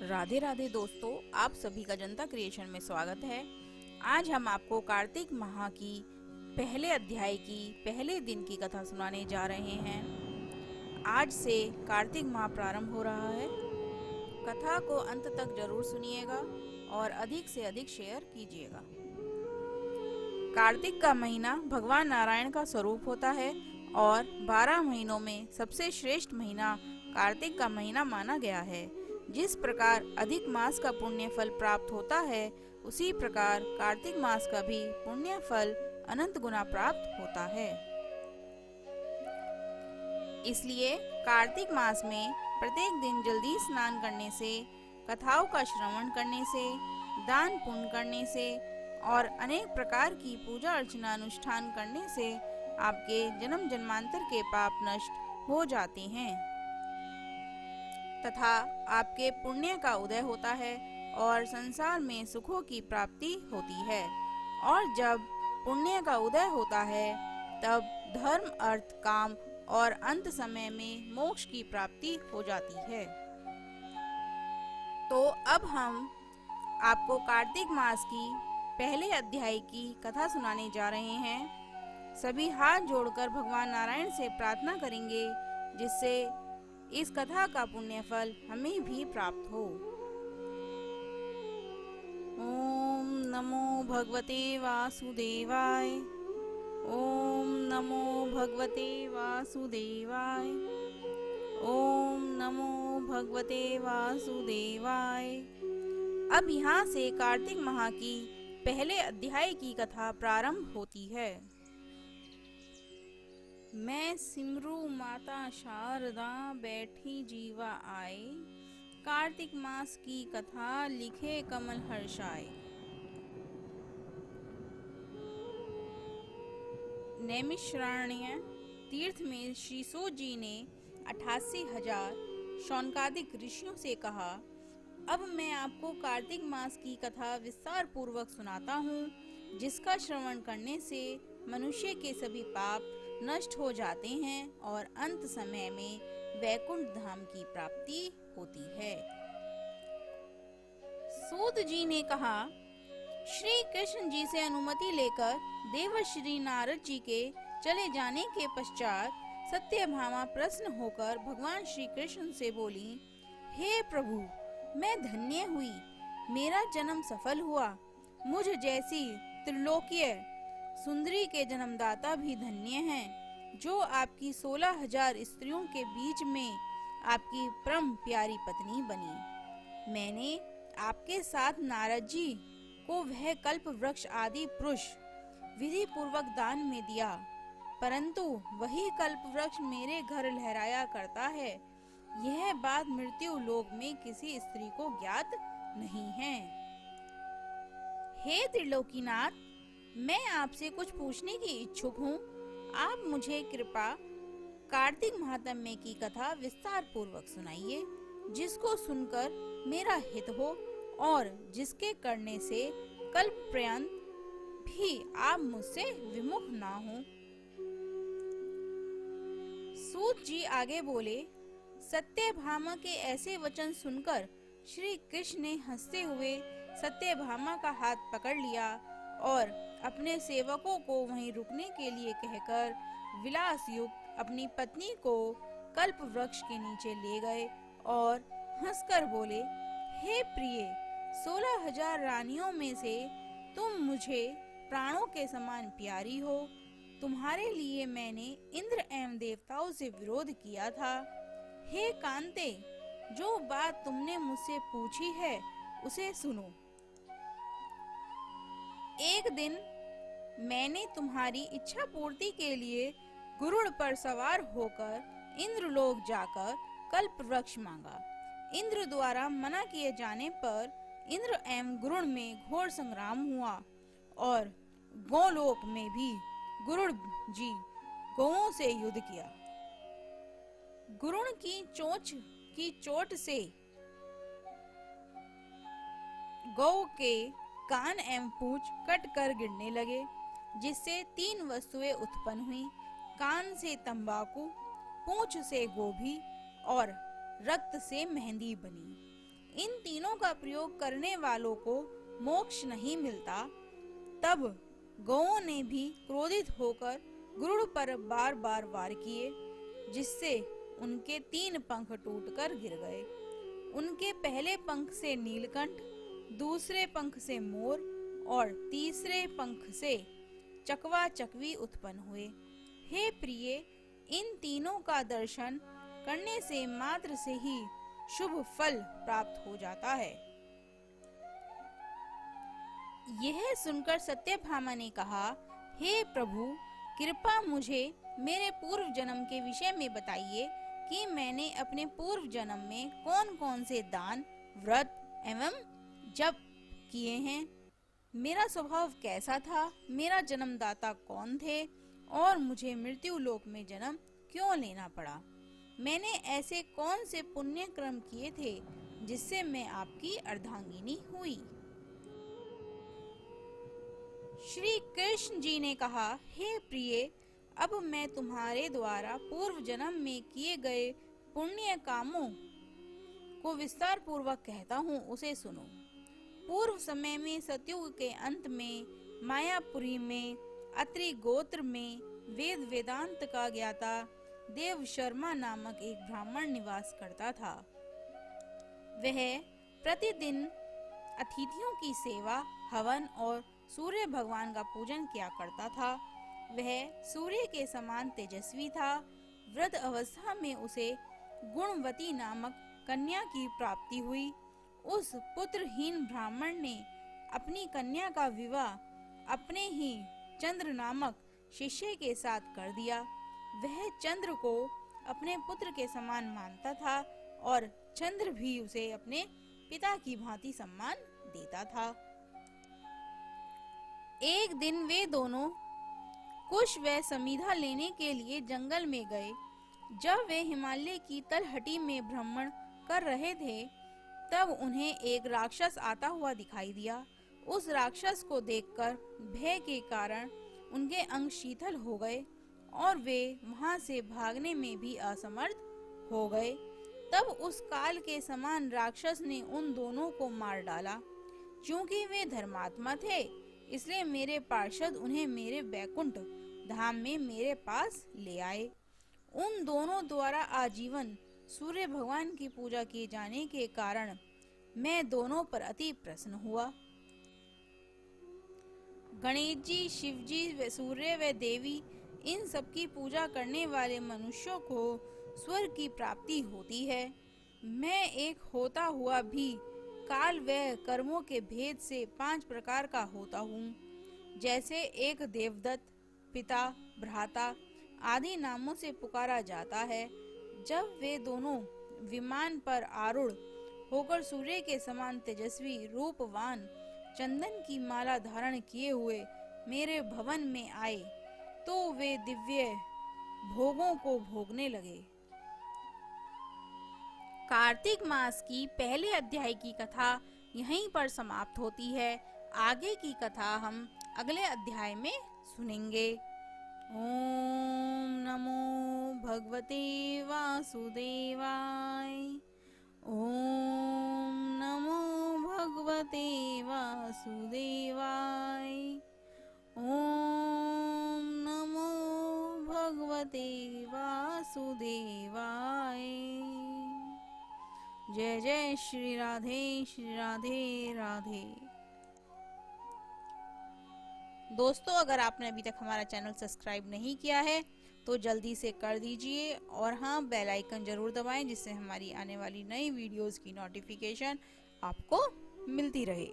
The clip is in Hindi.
राधे राधे दोस्तों, आप सभी का जनता क्रिएशन में स्वागत है। आज हम आपको कार्तिक माह की पहले अध्याय की पहले दिन की कथा सुनाने जा रहे हैं। आज से कार्तिक माह प्रारंभ हो रहा है। कथा को अंत तक जरूर सुनिएगा और अधिक से अधिक शेयर कीजिएगा। कार्तिक का महीना भगवान नारायण का स्वरूप होता है और 12 महीनों में सबसे श्रेष्ठ महीना कार्तिक का महीना माना गया है। जिस प्रकार अधिक मास का पुण्य फल प्राप्त होता है, उसी प्रकार कार्तिक मास का भी पुण्य फल अनंत गुना प्राप्त होता है। इसलिए कार्तिक मास में प्रत्येक दिन जल्दी स्नान करने से, कथाओं का श्रवण करने से, दान पुण्य करने से और अनेक प्रकार की पूजा अर्चना अनुष्ठान करने से आपके जन्म जन्मांतर के पाप नष्ट हो जाते हैं तथा आपके पुण्य का उदय होता है और संसार में सुखों की प्राप्ति होती है। और जब पुण्य का उदय होता है, तब धर्म, अर्थ, काम और अंत समय में मोक्ष की प्राप्ति हो जाती है। तो अब हम आपको कार्तिक मास की पहले अध्याय की कथा सुनाने जा रहे हैं। सभी हाथ जोड़कर भगवान नारायण से प्रार्थना करेंगे, जिससे इस कथा का पुण्य फल हमें भी प्राप्त हो। ओम नमो भगवते वासुदेवाय। ओम नमो भगवते वासुदेवाय। ओम नमो भगवते वासुदेवाय। अब यहाँ से कार्तिक माह की पहले अध्याय की कथा प्रारंभ होती है। मैं सिमरू माता शारदा, बैठी जीवा आए, कार्तिक मास की कथा लिखे कमल हर्षाए। नैमिषारण्य तीर्थ में श्री सूत जी ने 88,000 शौनकादिक ऋषियों से कहा, अब मैं आपको कार्तिक मास की कथा विस्तार पूर्वक सुनाता हूँ, जिसका श्रवण करने से मनुष्य के सभी पाप नष्ट हो जाते हैं और अंत समय में वैकुंठ धाम की प्राप्ति होती है। सूत जी ने कहा, श्री कृष्ण जी से अनुमति लेकर देवर्षि नारद जी के चले जाने के पश्चात सत्यभामा प्रसन्न होकर भगवान श्री कृष्ण से बोली, हे प्रभु, मैं धन्य हुई, मेरा जन्म सफल हुआ। मुझ जैसी त्रिलोकीय सुंदरी के जन्मदाता भी धन्य हैं, जो आपकी 16,000 स्त्रियों के बीच में आपकी परम प्यारी पत्नी बनी। मैंने आपके साथ नारद जी को वह कल्प वृक्ष आदि पुरुष विधि पूर्वक दान में दिया, परंतु वही कल्प वृक्ष मेरे घर लहराया करता है। यह बात मृत्यु लोक में किसी स्त्री को ज्ञात नहीं है। हे त्रिलोकीनाथ, मैं आपसे कुछ पूछने की इच्छुक हूँ। आप मुझे कृपा कार्तिक महात्म्य की कथा विस्तार पूर्वक सुनाइए, जिसको सुनकर मेरा हित हो और जिसके करने से कल्प पर्यंत भी आप मुझसे विमुख ना हो। सूत जी आगे बोले, सत्यभामा के ऐसे वचन सुनकर श्री कृष्ण ने हंसते हुए सत्यभामा का हाथ पकड़ लिया और अपने सेवकों को वहीं रुकने के लिए कहकर विलास युक्त अपनी पत्नी को कल्प वृक्ष के नीचे ले गए और हंसकर बोले, हे प्रिय, 16,000 रानियों में से तुम मुझे प्राणों के समान प्यारी हो। तुम्हारे लिए मैंने इंद्र एवं देवताओं से विरोध किया था। हे कांते, जो बात तुमने मुझसे पूछी है उसे सुनो। एक दिन मैंने तुम्हारी इच्छा पूर्ति के लिए गरुड़ पर सवार होकर इंद्रलोक जाकर कल्प वृक्ष मांगा। इंद्र द्वारा मना किए जाने पर इंद्र एवं गरुड़ में घोर संग्राम हुआ और गोलोक में भी गरुड़ जी गौओं से युद्ध किया। गरुड़ की चोट से गौ के कान एवं पूंछ कट कर गिरने लगे, जिससे 3 वस्तुएं उत्पन्न हुई। कान से तंबाकू, पूंछ से गोभी और रक्त से मेहंदी बनी। इन तीनों का प्रयोग करने वालों को मोक्ष नहीं मिलता। तब गौओं ने भी क्रोधित होकर गरुड़ पर बार बार वार किए, जिससे उनके 3 पंख टूटकर गिर गए। उनके पहले पंख से नीलकंठ, दूसरे पंख से मोर और तीसरे पंख से चकवा चकवी उत्पन्न हुए। हे प्रिय, इन तीनों का दर्शन करने से मात्र से ही शुभ फल प्राप्त हो जाता है। यह सुनकर सत्यभामा ने कहा, हे प्रभु, कृपा मुझे मेरे पूर्व जन्म के विषय में बताइए कि मैंने अपने पूर्व जन्म में कौन कौन से दान, व्रत एवं जप किए हैं। मेरा स्वभाव कैसा था, मेरा जन्मदाता कौन थे और मुझे मृत्यु लोक में जन्म क्यों लेना पड़ा। मैंने ऐसे कौन से पुण्य कर्म किए थे जिससे मैं आपकी अर्धांगिनी हुई। श्री कृष्ण जी ने कहा, हे प्रिय, अब मैं तुम्हारे द्वारा पूर्व जन्म में किए गए पुण्य कामों को विस्तार पूर्वक कहता हूँ, उसे सुनो। पूर्व समय में सतयुग के अंत में मायापुरी में अत्रि गोत्र में वेद वेदांत का ज्ञाता देव शर्मा नामक एक ब्राह्मण निवास करता था। वह प्रतिदिन अतिथियों की सेवा, हवन और सूर्य भगवान का पूजन किया करता था। वह सूर्य के समान तेजस्वी था। वृद्ध अवस्था में उसे गुणवती नामक कन्या की प्राप्ति हुई। उस पुत्रहीन ब्राह्मण ने अपनी कन्या का विवाह अपने ही चंद्र नामक शिष्य के साथ कर दिया। वह चंद्र को अपने पुत्र के समान मानता था और चंद्र भी उसे अपने पिता की भांति सम्मान देता था। एक दिन वे दोनों कुश व समीधा लेने के लिए जंगल में गए। जब वे हिमालय की तलहटी में भ्रमण कर रहे थे, तब उन्हें एक राक्षस आता हुआ दिखाई दिया। उस राक्षस को देखकर भय के कारण उनके अंग शीतल हो गए और वे वहां से भागने में भी असमर्थ हो गए। तब उस काल के समान राक्षस ने उन दोनों को मार डाला। क्योंकि वे धर्मात्मा थे, इसलिए मेरे पार्षद उन्हें मेरे वैकुंठ धाम में मेरे पास ले आए। उन दोनों द्वारा आजीवन सूर्य भगवान की पूजा किए जाने के कारण मैं दोनों पर अति प्रसन्न हुआ। गणेश जी, शिव जी, सूर्य व देवी, इन सब की पूजा करने वाले मनुष्यों को स्वर्ग की प्राप्ति होती है। मैं एक होता हुआ भी काल व कर्मों के भेद से 5 प्रकार का होता हूँ। जैसे एक देवदत्त, पिता, भ्राता आदि नामों से पुकारा जाता है। जब वे दोनों विमान पर आरूढ़ होकर सूर्य के समान तेजस्वी, रूपवान, चंदन की माला धारण किए हुए मेरे भवन में आए, तो वे दिव्य भोगों को भोगने लगे। कार्तिक मास की पहले अध्याय की कथा यहीं पर समाप्त होती है। आगे की कथा हम अगले अध्याय में सुनेंगे। ओम नमो भगवते वासुदेवाय। ओम नमो भगवते वासुदेवाय। ओम नमो भगवते वासुदेवाय। जय जय श्री राधे राधे। दोस्तों, अगर आपने अभी तक हमारा चैनल सब्सक्राइब नहीं किया है तो जल्दी से कर दीजिए और हाँ, बेल आइकन जरूर दबाएं, जिससे हमारी आने वाली नई वीडियोस की नोटिफिकेशन आपको मिलती रहे।